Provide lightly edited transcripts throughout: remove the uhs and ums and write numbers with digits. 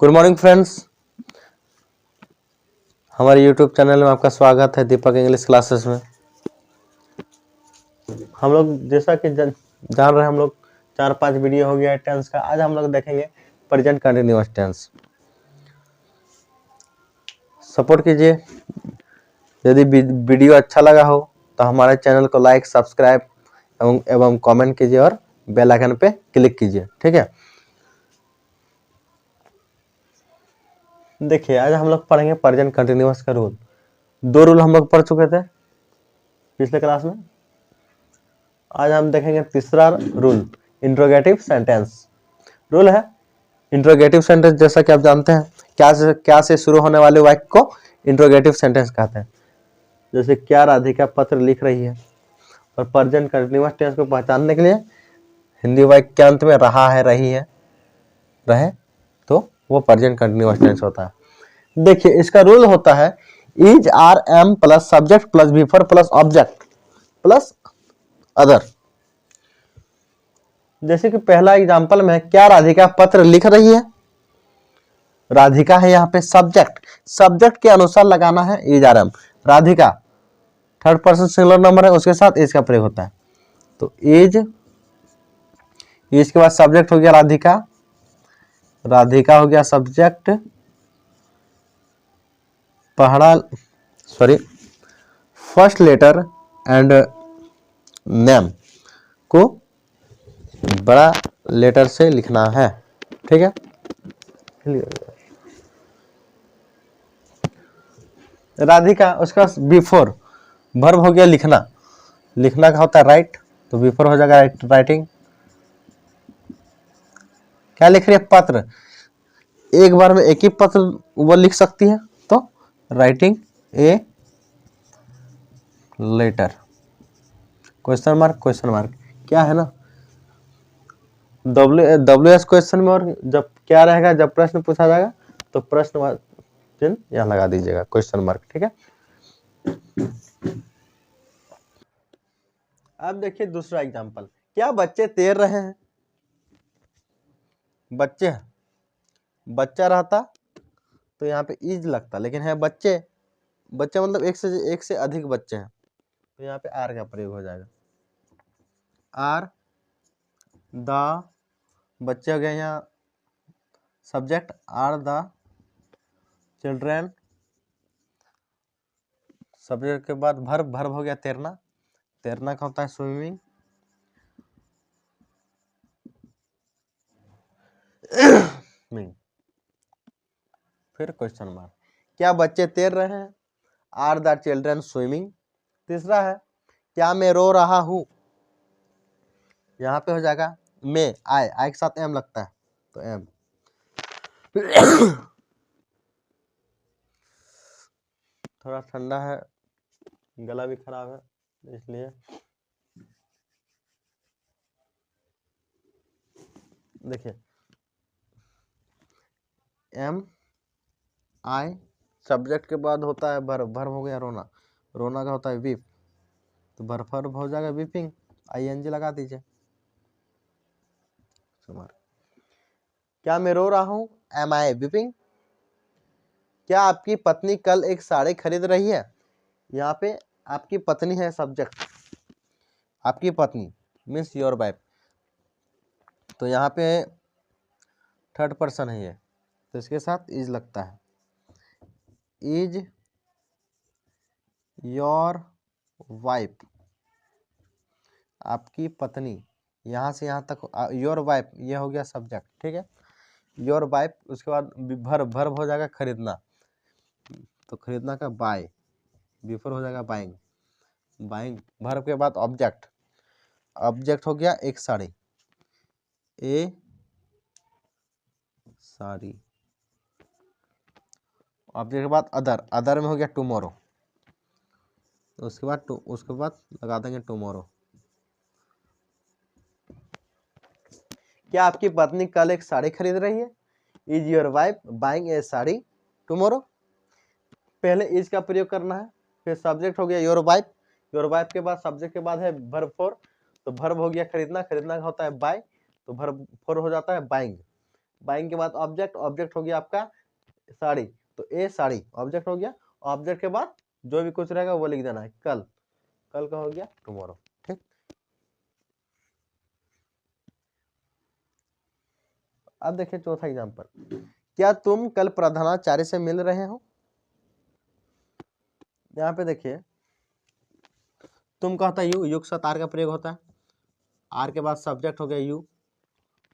Good morning friends, हमारे YouTube channel में आपका स्वागत है दीपक इंग्लिश क्लासेस में। हम लोग जैसा कि जान रहे हैं, हम लोग 4-5 वीडियो हो गया है टेंस का। आज हम लोग देखेंगे प्रेजेंट कंटिन्यूअस टेंस। सपोर्ट कीजिए। यदि वीडियो अच्छा लगा हो तो हमारे चैनल को लाइक, सब्सक्राइब एवं कमेंट कीजिए और बेल आइकन पे क्लिक कीजिए, ठीक है। देखिए, आज हम लोग पढ़ेंगे प्रेजेंट कंटिन्यूअस का रूल। 2 रूल हम लोग पढ़ चुके थे पिछले क्लास में। आज हम देखेंगे तीसरा रूल, इंट्रोगेटिव सेंटेंस। रूल है इंट्रोगेटिव सेंटेंस। जैसा कि आप जानते हैं, क्या से शुरू होने वाले वाक्य को इंट्रोगेटिव सेंटेंस कहते हैं। जैसे क्या राधिका पत्र लिख रही है, और प्रेजेंट कंटिन्यूअस टेंस को पहचानने के लिए हिंदी वाक्य के अंत में रहा है, रही है, रहे, तो वो प्रेजेंट कंटिन्यूअस टेंस होता है। देखिए, इसका रूल होता है is, are, am plus subject plus V four plus object plus other. जैसे कि पहला एग्जांपल में, क्या राधिका पत्र लिख रही है। राधिका है यहाँ पे सब्जेक्ट के अनुसार लगाना है is, are, am. Radhika third person singular number है, उसके साथ इज का प्रयोग होता है। तो इज के बाद सब्जेक्ट हो गया राधिका हो गया subject. First letter and name को बड़ा लेटर से लिखना है, ठीक है। राधिका, उसका बिफोर वर्ब हो गया लिखना का होता है राइट, तो बिफोर हो जाएगा राइटिंग। क्या लिख रही है, पत्र। एक बार में एक ही पत्र वो लिख सकती है, तो writing a letter. Question mark क्या है ना, WS क्वेश्चन में, और जब क्या रहेगा, जब प्रश्न पूछा जाएगा तो प्रश्न चिन्ह यहां लगा दीजिएगा, क्वेश्चन मार्क, ठीक है। अब देखिए दूसरा एग्जांपल, क्या बच्चे तैर रहे हैं। बच्चा रहता तो यहाँ पे इज लगता, लेकिन है बच्चे मतलब एक से अधिक बच्चे हैं, तो यहाँ पे आर का प्रयोग हो जाएगा। आर द बच्चे हो गए, यहाँ subject are the children. Subject के बाद वर्ब हो गया तैरना का होता है स्विमिंग। फिर क्वेश्चन मार्क, क्या बच्चे तैर रहे हैं। Are the children swimming. तीसरा है, क्या मैं रो रहा हूं। यहाँ पे हो जाएगा मैं, आई के साथ एम लगता है, तो एम। थोड़ा ठंडा है, गला भी खराब है, इसलिए देखिए एम आई, सब्जेक्ट के बाद होता है वर्ब हो गया रोना का होता है वीप, तो वर्ब हो जाएगा वीपिंग, ING लगा दीजिए। क्या मैं रो रहा हूं, एम आई वीपिंग। क्या आपकी पत्नी कल एक साड़ी खरीद रही है। यहाँ पे आपकी पत्नी है सब्जेक्ट, आपकी पत्नी मीन्स योर वाइफ, तो यहाँ पे थर्ड पर्सन है ये, तो इसके साथ इज लगता है। इज योर वाइफ, आपकी पत्नी, यहाँ से यहाँ तक योर वाइफ, ये हो गया सब्जेक्ट, ठीक है। योर वाइफ, उसके बाद वर्ब हो जाएगा खरीदना, तो खरीदना का बाय, बिफोर हो जाएगा बाइंग। वर्ब के बाद ऑब्जेक्ट हो गया एक साड़ी, ए साड़ी। ऑब्जेक्ट के बाद अदर में हो गया टुमारो, तो उसके बाद लगा देंगे टुमारो। क्या आपकी पत्नी कल एक साड़ी खरीद रही है। Is your wife buying A sari tomorrow. पहले इज का प्रयोग करना है, फिर सब्जेक्ट हो गया योर वाइफ के बाद सब्जेक्ट के बाद है वर्ब फॉर, तो वर्ब हो गया खरीदना का होता है बाय, तो वर्ब फॉर हो जाता है बाइंग के बाद ऑब्जेक्ट, ऑब्जेक्ट हो गया आपका साड़ी, तो ए साड़ी ऑब्जेक्ट हो गया। ऑब्जेक्ट के बाद जो भी कुछ रहेगा वो लिख देना है, कल, कल का हो गया टुमारो। ठीक, अब देखिए चौथा एग्जांपल, क्या तुम कल प्रधानाचार्य से मिल रहे हो। यहाँ पे देखिए तुम का होता है यू, यू के साथ आर का प्रयोग होता है, आर के बाद सब्जेक्ट हो गया यू,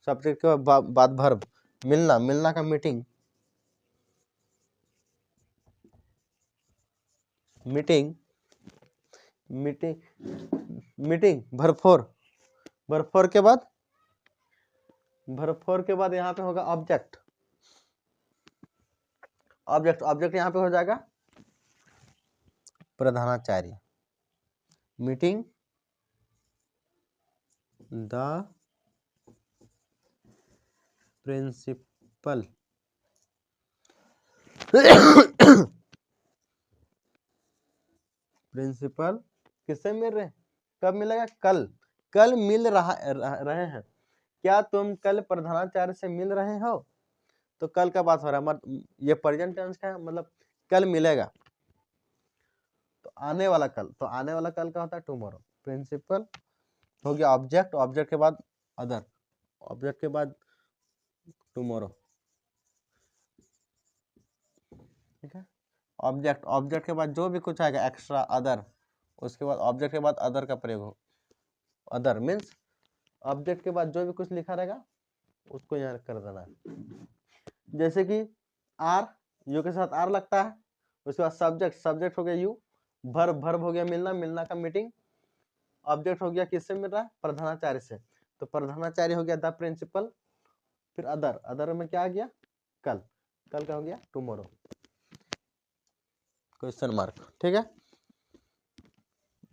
सब्जेक्ट के बाद वर्ब, मिलना, मिलना का meeting, meeting, meeting, meeting, verb four, verb four के बाद, वर्ब फोर के बाद यहाँ पे होगा ऑब्जेक्ट, ऑब्जेक्ट, ऑब्जेक्ट यहाँ पे हो जाएगा प्रधानाचार्य, मीटिंग द प्रिंसिपल, प्रिंसिपल किससे मिल रहे हैं, कब मिलेगा, कल, कल मिल रहे हैं। क्या तुम कल प्रधानाचार्य से मिल रहे हो, तो कल का बात हो रहा है, मतलब ये प्रेजेंट टेंस का है, मतलब कल मिलेगा, तो आने वाला कल, तो आने वाला कल का होता है टुमारो। प्रिंसिपल हो गया ऑब्जेक्ट, ऑब्जेक्ट के बाद अदर, ऑब्जेक्ट के बाद टुमारो। ठीक है, ऑब्जेक्ट, ऑब्जेक्ट के बाद जो भी कुछ आएगा एक्स्ट्रा अदर, उसके बाद ऑब्जेक्ट के बाद अदर का प्रयोग हो, अदर मीन्स ऑब्जेक्ट के बाद जो भी कुछ लिखा रहेगा उसको यहाँ कर देना है। जैसे कि आर, यू के साथ आर लगता है, उसके बाद सब्जेक्ट, सब्जेक्ट हो गया यू, वर्ब, वर्ब हो गया मिलना, मिलना का मीटिंग, ऑब्जेक्ट हो गया किससे मिल रहा है, प्रधानाचार्य से, तो प्रधानाचार्य हो गया द प्रिंसिपल, फिर अदर, अदर में क्या आ गया, कल, कल का हो गया टुमारो, क्वेश्चन मार्क। ठीक है,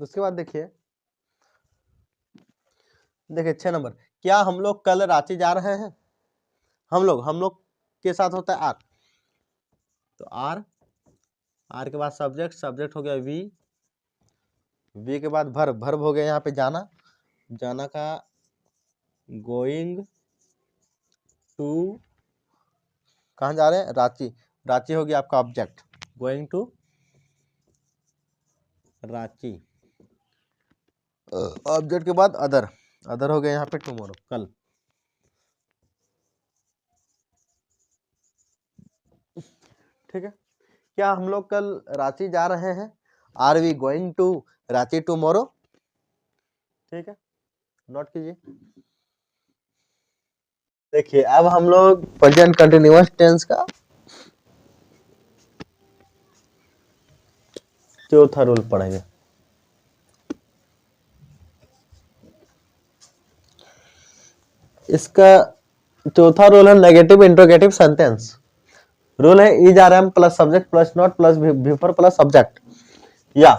उसके बाद देखिए, देखिए 6 नंबर, क्या हम लोग कल रांची जा रहे हैं। हम लोग के साथ होता है आर, तो आर, आर के बाद सब्जेक्ट, सब्जेक्ट हो गया वी, वी के बाद वर्ब, वर्ब हो गया यहाँ पे जाना, जाना का गोइंग टू, कहाँ जा रहे हैं, रांची, रांची हो गया आपका object, going to Ranchi, object के बाद अदर, अदर हो गया यहाँ पे टुमारो, कल। ठीक है, क्या हम लोग कल रांची जा रहे हैं, are we going to Ranchi tomorrow. ठीक है, नोट कीजिए। देखिए अब हम लोग प्रेजेंट कंटिन्यूअस टेंस का चौथा रूल पढ़ेंगे। इसका चौथा रूल है नेगेटिव इंट्रोगेटिव सेंटेंस। रूल है is are am plus subject plus not plus V four plus subject, या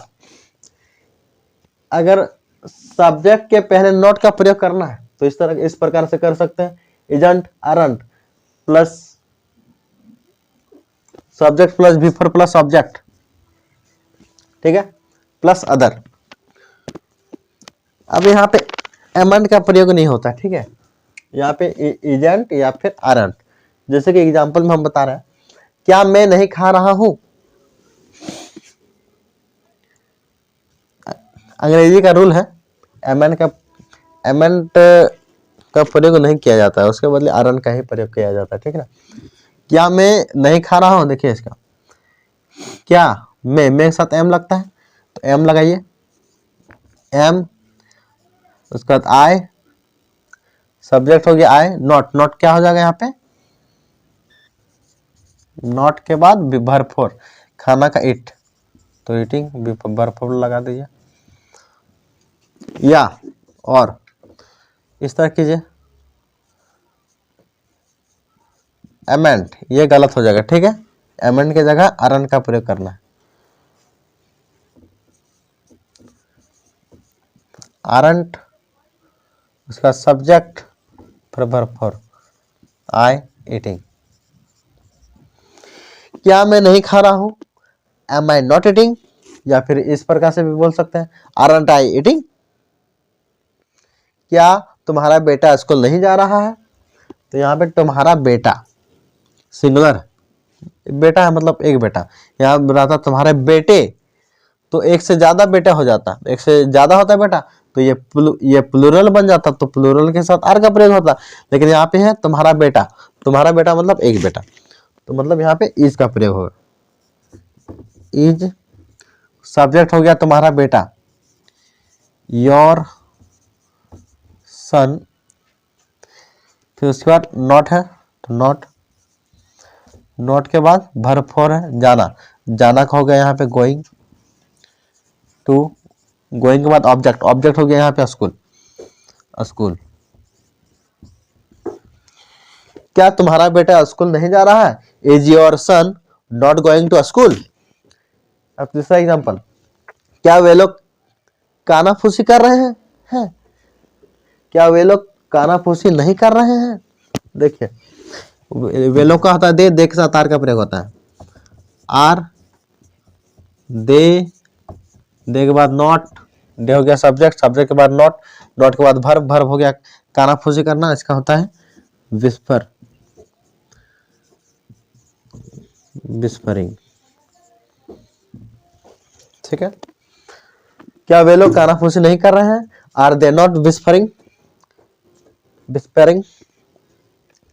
अगर सब्जेक्ट के पहले नॉट का प्रयोग करना है तो इस तरह, इस प्रकार से कर सकते हैं, isn't aren't plus subject plus V four plus subject, ठीक है, प्लस अदर। अब यहाँ पे एमंड का प्रयोग नहीं होता, ठीक है, यहाँ पे इजेंट या फिर अरंट। जैसे कि एग्जांपल में हम बता रहे हैं, क्या मैं नहीं खा रहा हूं, अंग्रेजी का रूल है एमंड का प्रयोग नहीं किया जाता है, उसके बदले अरंट का ही प्रयोग किया जाता है। ठीक है ना, क्या मैं नहीं खा रहा हूं, देखिए इसका क्या, मैं के साथ एम लगता है तो एम लगाइए, एम, उसके बाद आई, सब्जेक्ट हो गया आई, नॉट, नॉट क्या हो जाएगा यहाँ पे, नॉट के बाद वर्ब फोर, खाना का इट, तो ईटिंग वर्ब फोर लगा दीजिए, या और इस तरह कीजिए, एमेंट, ये गलत हो जाएगा। ठीक है, एमेंट की जगह अरन का प्रयोग करना है, अरंट, उसका सब्जेक्ट फिर वर्ब फोर, आई ईटिंग। क्या मैं नहीं खा रहा हूं, एम आई नॉट ईटिंग, या फिर इस प्रकार से भी बोल सकते हैं, आरंट आई ईटिंग। क्या तुम्हारा बेटा स्कूल नहीं जा रहा है, तो यहाँ पे तुम्हारा बेटा सिंगुलर, बेटा है मतलब एक बेटा, यहाँ रहता तुम्हारे बेटे, तो एक से ज्यादा बेटा हो जाता, एक से ज्यादा होता है बेटा, तो ये प्लूरल बन जाता, तो प्लूरल के साथ आर का प्रयोग होता। लेकिन यहाँ पे है तुम्हारा बेटा मतलब एक बेटा, तो मतलब यहाँ पे इज का प्रयोग होगा। इज सब्जेक्ट हो गया तुम्हारा बेटा, योर सन, फिर उसके बाद नॉट है तो नॉट के बाद वर्ब फॉर है जाना, जाना का हो गया यहाँ पे गोइंग टू, गोइंग के बाद ऑब्जेक्ट हो गया यहाँ पे स्कूल। क्या तुम्हारा बेटा स्कूल नहीं जा रहा है? Is your son not going to school? अब तीसरा एग्जांपल, क्या वे लोग कानाफूसी कर रहे हैं? क्या वे लोग कानाफूसी नहीं कर रहे हैं? देखिए वे लोग का होता है दे के साथ आर का प्रयोग होता है, आर, दे के बाद नॉट, दे हो गया सब्जेक्ट के बाद नॉट के बाद वर्ब हो गया कानाफूसी करना, इसका होता है विस्परिंग। ठीक है, क्या वे लोग कानाफूसी नहीं कर रहे हैं? Are they not whispering?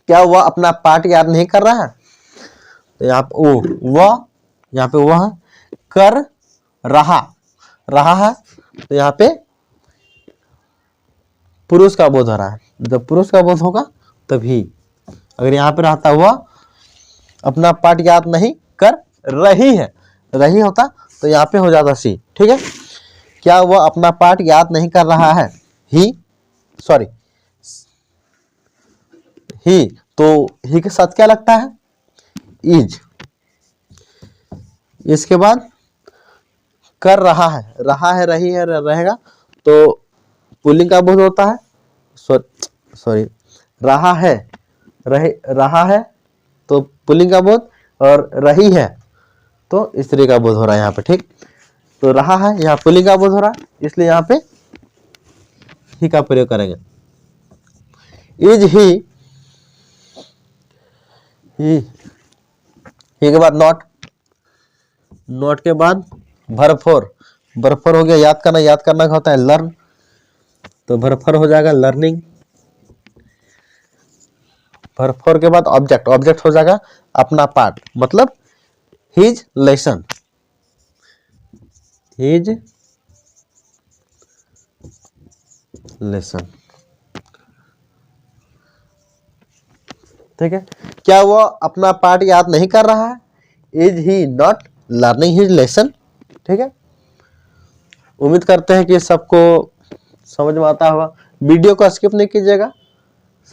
क्या वह अपना पार्ट याद नहीं कर रहा है? तो यहाँ पे वह कर रहा है, तो यहाँ पे पुरुष का बोध हो रहा है। जब पुरुष का बोध होगा तभी, अगर यहाँ पे रहता वह अपना पार्ट याद नहीं कर रही होता तो यहाँ पे हो जाता सी। ठीक है, क्या वह अपना पार्ट याद नहीं कर रहा है? ही तो ही के साथ क्या लगता है? इज। इसके बाद कर रहा है, रही है, रहेगा, तो पुल्लिंग का बोध होता है, सॉरी रहा है तो पुल्लिंग का बोध, और रही है तो स्त्री का बोध हो रहा है यहाँ पे। ठीक, तो रहा है यहाँ पुल्लिंग का बोध हो रहा है, इसलिए यहाँ पे ही का प्रयोग करेंगे। इज ही के बाद नॉट के बाद वर्ब फॉर हो गया याद करना का होता है लर्न, तो वर्ब फॉर हो जाएगा लर्निंग। वर्ब फॉर के बाद ऑब्जेक्ट हो जाएगा अपना पार्ट, मतलब हिज लेसन, ठीक है, क्या वो अपना पार्ट याद नहीं कर रहा है? Is he not learning his lesson? ठीक है, उम्मीद करते हैं कि सबको समझ में आता होगा। वीडियो को स्किप नहीं कीजिएगा,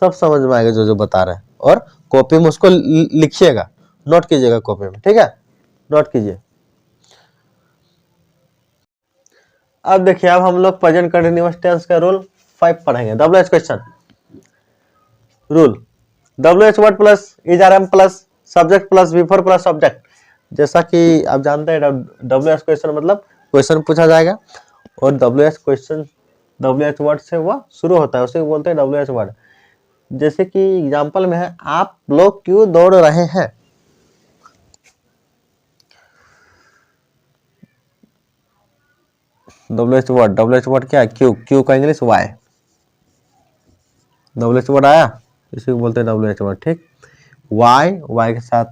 सब समझ में आएगा जो बता रहे हैं, और कॉपी में उसको लिखिएगा, नोट कीजिएगा कॉपी में। ठीक है, नोट कीजिए। अब देखिए, अब हम लोग प्रेजेंट कंटीन्यूअस टेंस का रूल 5 पढ़ेंगे। WH question rule, WH word plus is are am plus subject plus V four plus object. जैसा कि आप जानते हैं WH क्वेश्चन मतलब क्वेश्चन पूछा जाएगा, और WH वर्ड से वह शुरू होता है, उसे बोलते हैं WH वर्ड। जैसे कि एग्जाम्पल में है, आप लोग क्यों दौड़ रहे हैं? WH वर्ड क्या है? क्यू का इंग्लिश वाई। WH वर्ड आया, इसी को बोलते हैं WH वर्ड। ठीक, वाई के साथ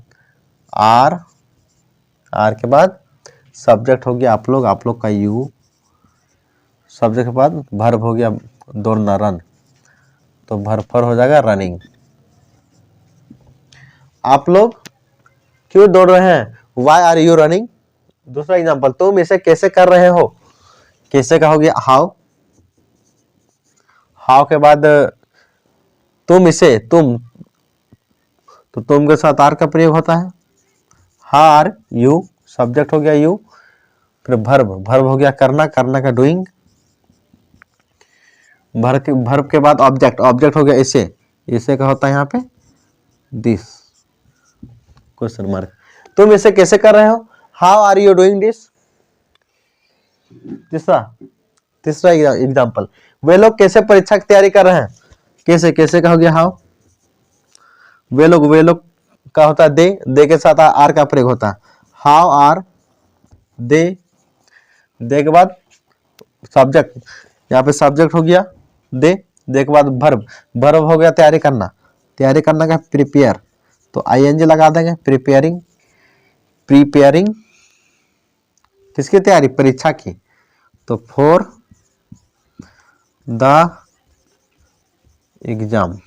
आर के बाद सब्जेक्ट हो गया आप लोग का यू, सब्जेक्ट के बाद वर्ब हो गया दौड़ना रन, तो वर्ब फॉर हो जाएगा रनिंग। आप लोग क्यों दौड़ रहे हैं? Why are you running? दूसरा एग्जांपल, तुम इसे कैसे कर रहे हो? कैसे का हो गया हाउ के बाद तुम तो तुम के साथ आर का प्रयोग होता है, आर यू, सब्जेक्ट हो गया यू, फिर वर्ब हो गया करना का डूइंग, वर्ब के बाद ऑब्जेक्ट हो गया इसे का होता है यहाँ पे दिस, क्वेश्चन मार्क। तुम इसे कैसे कर रहे हो? How are you doing this? तीसरा एग्जाम्पल, वे लोग कैसे परीक्षा की तैयारी कर रहे हैं? कैसे का हो गया हाउ, वे लोग का होता है दे के साथ आर का प्रयोग होता है। हाउ आर दे के बाद सब्जेक्ट, यहाँ पे सब्जेक्ट हो गया दे के बाद वर्ब हो गया तैयारी करना का प्रिपेयर, तो आईएनजी लगा देंगे। प्रिपेयरिंग किसकी तैयारी, परीक्षा की, तो फॉर द एग्जाम।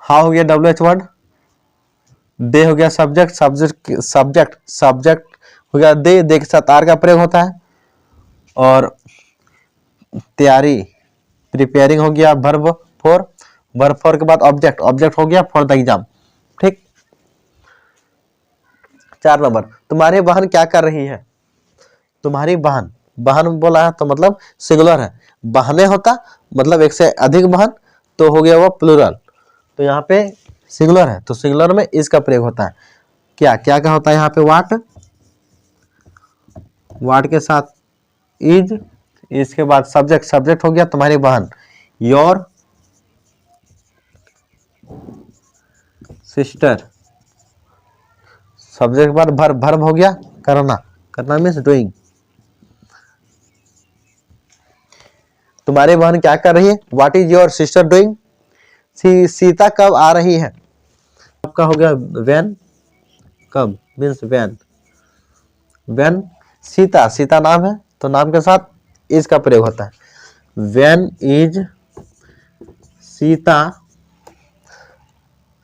हाउ हो गया WH वर्ड, दे हो गया सब्जेक्ट हो गया दे के साथ आर का प्रयोग होता है, और तैयारी प्रिपेयरिंग हो गया वर्ब फॉर के बाद ऑब्जेक्ट हो गया फॉर द एग्जाम। ठीक। 4 नंबर, तुम्हारी बहन क्या कर रही है। तुम्हारी बहन बोला है तो मतलब सिंगुलर है, बहनें होता मतलब एक से अधिक बहन तो हो गया वो प्लूरल, तो यहाँ पे सिंगुलर है तो सिंगुलर में इज का प्रयोग होता है। क्या होता है यहाँ पे, वाट के साथ इज, इसके बाद सब्जेक्ट हो गया तुम्हारी बहन, योर सिस्टर, सब्जेक्ट के बाद वर्ब हो गया करना मीन्स डूइंग। तुम्हारी बहन क्या कर रही है, what is your sister doing. Sita कब आ रही है, आपका हो गया व्हेन, कब मीन्स व्हेन सीता नाम है तो नाम के साथ इज का प्रयोग होता है। व्हेन इज सीता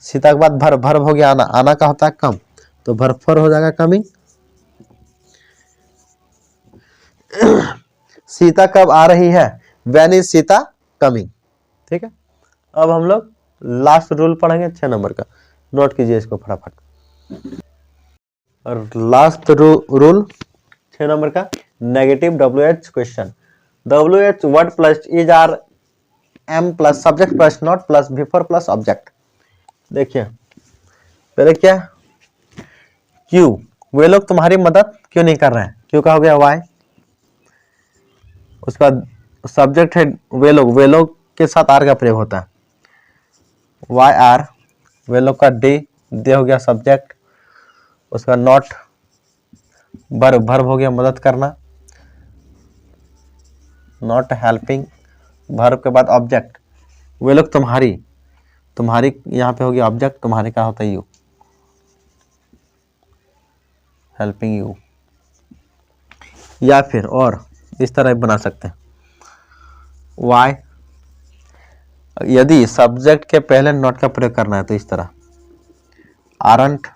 के बाद वर्ब हो गया आना का होता है कम, तो वर्ब फॉर हो जाएगा कमिंग। सीता कब आ रही है, व्हेन इज सीता कमिंग। ठीक है, अब हम लोग लास्ट रूल पढ़ेंगे 6 नंबर का, नोट कीजिए इसको फटाफट। और लास्ट रूल 6 नंबर का, negative WH question. WH word plus is are am plus subject plus not plus V four plus object. देखिए पहले क्या, क्यों, वे लोग तुम्हारी मदद क्यों नहीं कर रहे हैं, क्यों का हो गया वाई, उसका सब्जेक्ट है वे लोग के साथ आर का प्रयोग होता है, वाई आर, वे लोग का दे हो गया सब्जेक्ट, उसका नॉट वर्ब हो गया मदद करना, नॉट हेल्पिंग, वर्ब के बाद ऑब्जेक्ट, वे लोग तुम्हारी यहाँ पे हो गया ऑब्जेक्ट, तुम्हारे का होता है यू, हेल्पिंग यू। या फिर और इस तरह बना सकते हैं, वाई, यदि सब्जेक्ट के पहले नॉट का प्रयोग करना है तो इस तरह, aren't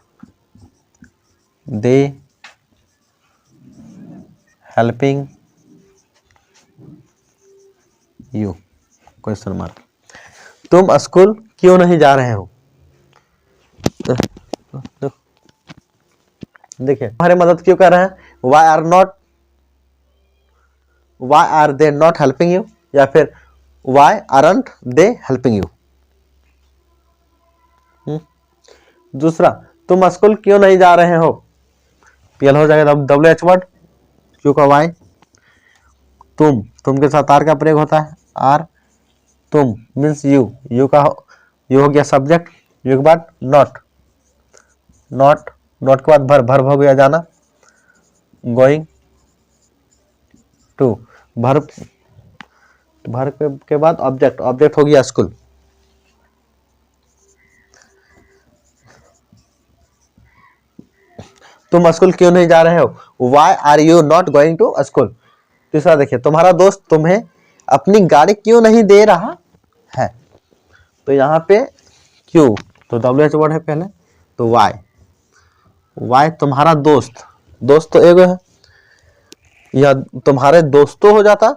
they helping you, question mark. तुम स्कूल क्यों नहीं जा रहे हो, देखिए हमारी मदद क्यों कर रहे हैं, why are they not helping you, या फिर why aren't they helping you. दूसरा, तुम स्कूल क्यों नहीं जा रहे हो, पहले हो जाएगा WH वर्ड, क्यों का वाई, तुम के साथ आर का प्रयोग होता है, आर, तुम मीन्स यू हो गया सब्जेक्ट, यू के बाद नॉट के बाद वर्ब हो गया जाना, गोइंग टू, वर्ब के बाद ऑब्जेक्ट हो गया स्कूल। तुम स्कूल क्यों नहीं जा रहे हो, why are you not going to school. तीसरा देखिए, तुम्हारा दोस्त तुम्हें अपनी गाड़ी क्यों नहीं दे रहा है, तो यहाँ पे क्यों, तो WH वर्ड है पहले, तो वाई तुम्हारा दोस्त तो एगो है, या तुम्हारे दोस्तों हो जाता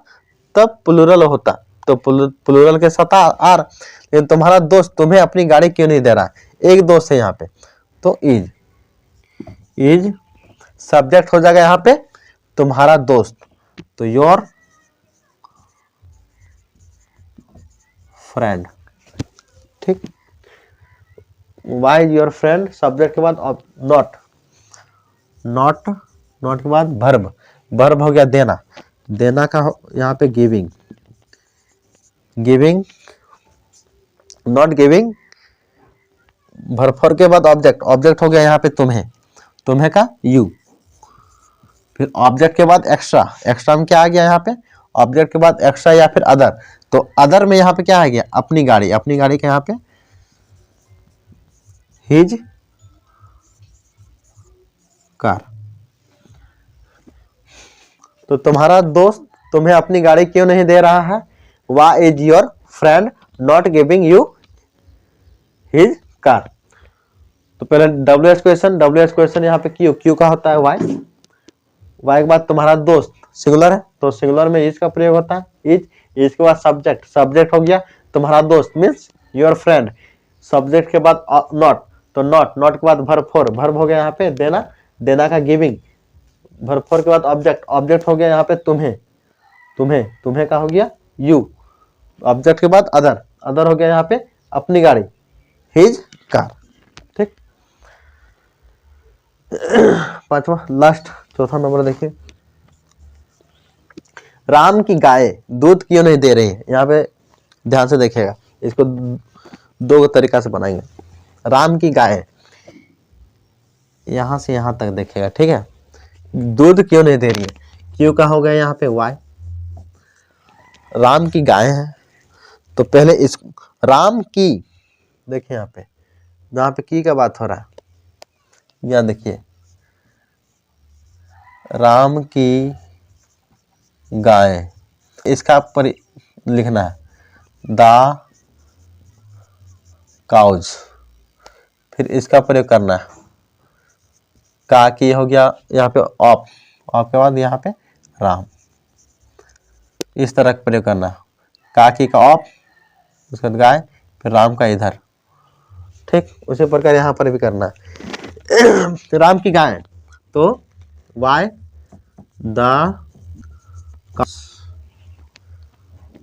तब प्लूरल होता, तो प्लूरल के साथ आर, लेकिन तुम्हारा दोस्त तुम्हें अपनी गाड़ी क्यों नहीं दे रहा, एक दोस्त है यहाँ पे, तो इज सब्जेक्ट हो जाएगा यहाँ पे तुम्हारा दोस्त, तो योर फ्रेंड। ठीक, why is your friend, subject के बाद नॉट के बाद वर्ब हो गया देना का यहाँ पे गिविंग, नॉट गिविंग भर फॉर के बाद ऑब्जेक्ट, ऑब्जेक्ट हो गया यहाँ पे तुम्हें, तुम्हें का यू, फिर ऑब्जेक्ट के बाद एक्स्ट्रा, एक्स्ट्रा में क्या आ गया यहाँ पे, ऑब्जेक्ट के बाद एक्स्ट्रा या फिर अदर, तो अदर में यहाँ पे क्या आ गया, अपनी गाड़ी, अपनी गाड़ी के यहाँ पे हिज कार। तो तुम्हारा दोस्त तुम्हें अपनी गाड़ी क्यों नहीं दे रहा है, why is your friend not giving you his car. तो पहले WH क्वेश्चन, WH क्वेश्चन यहाँ पे क्यू, क्यू का होता है वाई, वाई के बाद तुम्हारा दोस्त सिंगुलर है तो सिंगुलर में इज का प्रयोग होता है, इज के बाद सब्जेक्ट, सब्जेक्ट हो गया तुम्हारा दोस्त मीन्स योर फ्रेंड, सब्जेक्ट के बाद नॉट, तो नॉट, नॉट के बाद वर्ब फोर, वर्ब हो गया यहाँ पे देना, देना का गिविंग, वर्ब फोर के बाद ऑब्जेक्ट, ऑब्जेक्ट हो गया यहाँ पे तुम्हें, तुम्हें, तुम्हें का हो गया यू, ऑब्जेक्ट के बाद अदर, अदर हो गया यहाँ पे अपनी गाड़ी हिज कार। ठीक, पांचवा लास्ट चौथा नंबर देखिए, राम की गाय दूध क्यों नहीं दे रही है, यहाँ पे ध्यान से देखिएगा, इसको दो तरीका से बनाएंगे। राम की गाय यहां से यहां तक देखिएगा, ठीक है, दूध क्यों नहीं दे रही है, क्यों का हो गया यहाँ पे वाई, राम की गाय है तो पहले इस राम की, देखिए यहाँ पे की का बात हो रहा है, यहाँ देखिए राम की गाय, इसका पर लिखना है द काउज, फिर इसका प्रयोग करना है का की हो गया यहाँ पे ऑफ, ऑफ के बाद यहाँ पे राम, इस तरह का प्रयोग करना है, का की का ऑफ, उसके बाद गाय, फिर राम का इधर। ठीक, उसी प्रकार यहाँ पर भी करना है। राम की गाय तो why the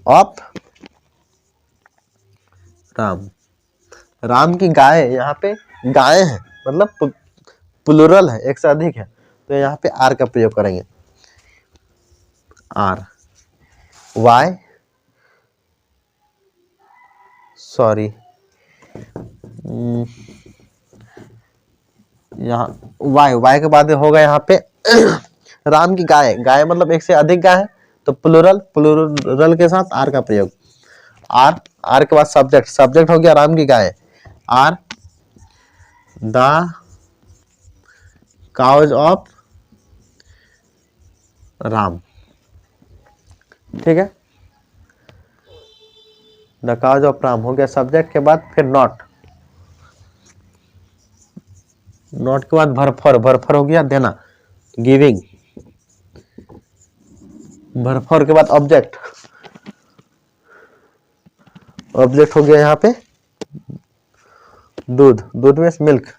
of Ram, Ram की गाय, यहाँ पे गाय है मतलब प्लूरल है, एक से अधिक है, तो यहाँ पे आर का प्रयोग करेंगे, आर, वाई, सॉरी यहाँ वाई, वाई के बाद होगा यहाँ पे राम की गाय, गाय मतलब एक से अधिक गाय है तो प्लूरल, प्लूरल के साथ आर का प्रयोग, आर, आर के बाद सब्जेक्ट, सब्जेक्ट हो गया राम की गाय, are the cows of Ram. ठीक है, द काउज ऑफ राम हो गया सब्जेक्ट के बाद, फिर नॉट, नॉट के बाद भरफर, भरफर हो गया देना, गिविंग, भरफर के बाद ऑब्जेक्ट, ऑब्जेक्ट हो गया यहाँ पे दूध, दूध में मिल्क,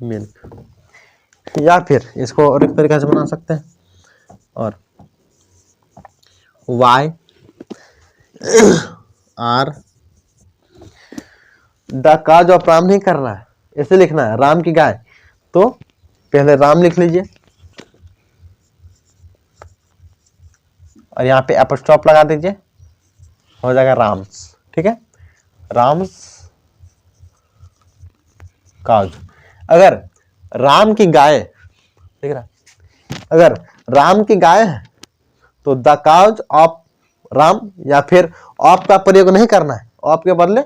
मिल्क, या फिर इसको और एक तरीके से बना सकते हैं, और why are the cows of Ram नहीं करना है, ऐसे लिखना है राम की गाय, तो पहले राम लिख लीजिए और यहाँ पे एपोस्ट्रोफ लगा दीजिए, हो जाएगा राम्स। ठीक है, राम्स काज, अगर राम की गाय, ठीक है, अगर राम की गाय है तो द काउज ऑफ राम, या फिर ऑफ का प्रयोग नहीं करना है, ऑफ के बदले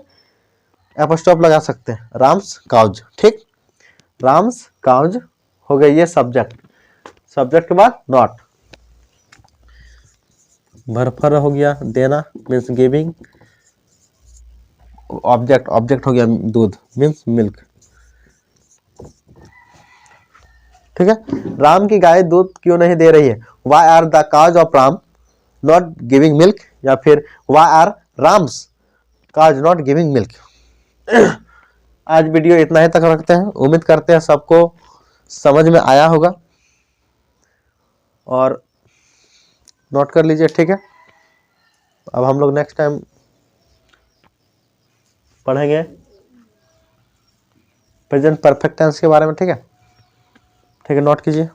एपोस्ट्रोफ लगा सकते हैं, राम्स काउज। ठीक, राम्स काउज हो गई ये सब्जेक्ट, सब्जेक्ट के बाद नॉट, भरफर हो गया देना मीन्स गिविंग, ऑब्जेक्ट, ऑब्जेक्ट हो गया दूध मीन्स मिल्क। ठीक है, राम की गाय दूध क्यों नहीं दे रही है, why are the cows of Ram not giving milk, या फिर why are Ram's cows not giving milk. आज वीडियो इतना ही तक रखते हैं, उम्मीद करते हैं सबको समझ में आया होगा और नोट कर लीजिए। ठीक है, अब हम लोग नेक्स्ट टाइम पढ़ेंगे प्रेजेंट परफेक्ट टेंस के बारे में। ठीक है, ठीक है, नोट कीजिए।